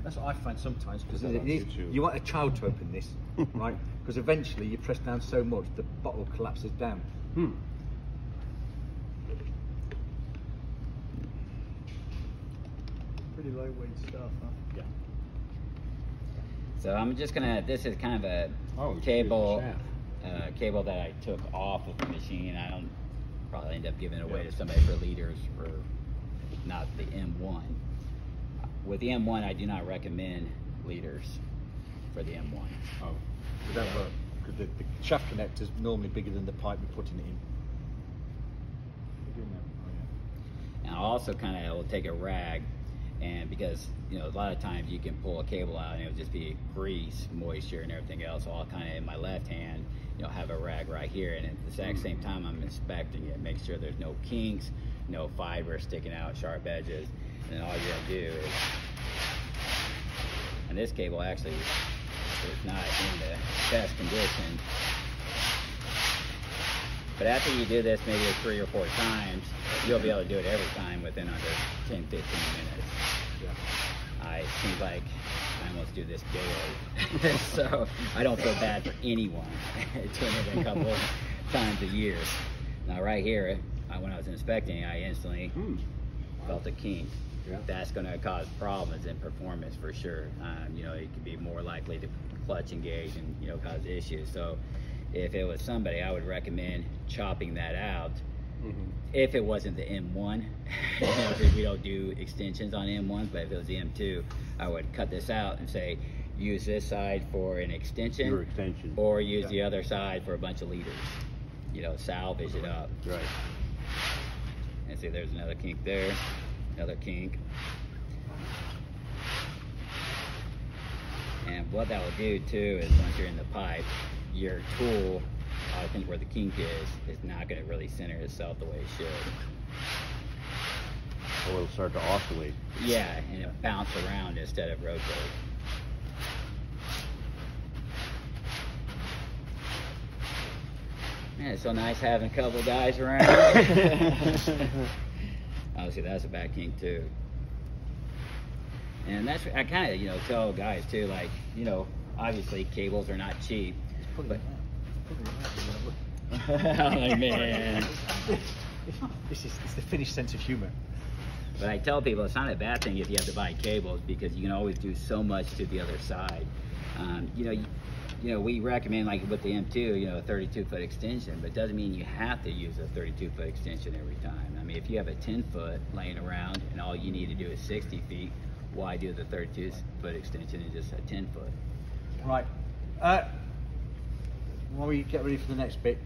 That's what I find sometimes, because too. you want a child to open this, right? Because eventually you press down so much the bottle collapses down. Pretty lightweight stuff, huh? Yeah. So I'm just gonna, this is kind of a cable cable that I took off of the machine. I don't probably end up giving it away to somebody for liters for not the M1. With the M1, I do not recommend liters for the M1. Oh, it don't work, because the shaft connector is normally bigger than the pipe we're putting it in. And I also kind of will take a rag, and because you know a lot of times you can pull a cable out and it'll just be grease, moisture, and everything else. So I'll kind of in my left hand, you know, have a rag right here, and at the exact same time I'm inspecting it, make sure there's no kinks, no fiber sticking out, sharp edges, and then all you're gonna do is, and this cable actually is not in the best condition. But after you do this maybe 3 or 4 times, you'll be able to do it every time within under 10, 15 minutes. Yeah. It seems like I almost do this daily. So I don't feel bad for anyone doing it a couple times a year. Now right here, when I was inspecting, I instantly felt a kink. Yeah. That's going to cause problems in performance for sure. You know, it could be more likely to clutch engage and, you know, cause issues. So if it was somebody, I would recommend chopping that out. If it wasn't the M1, you know, because we don't do extensions on M1s, but if it was the M2, I would cut this out and say, use this side for an extension, or use the other side for a bunch of liters. You know, salvage it up. Right. And see, there's another kink there, another kink. And what that will do too is once you're in the pipe, your tool, I think where the kink is not going to really center itself the way it should. Or it'll start to oscillate. Yeah, and it'll bounce around instead of rotate. Man, it's so nice having a couple guys around. Obviously, that's a bad kink too. And that's, I kind of, you know, tell guys too, like, you know, obviously cables are not cheap. But oh man, it's the Finnish sense of humor. But I tell people it's not a bad thing if you have to buy cables, because you can always do so much to the other side. You know, we recommend, like with the M2, you know, a 32-foot extension, but it doesn't mean you have to use a 32-foot extension every time. I mean, if you have a 10-foot laying around and all you need to do is 60 feet, why do the 32-foot extension and just a 10-foot? Right. While we get ready for the next bit,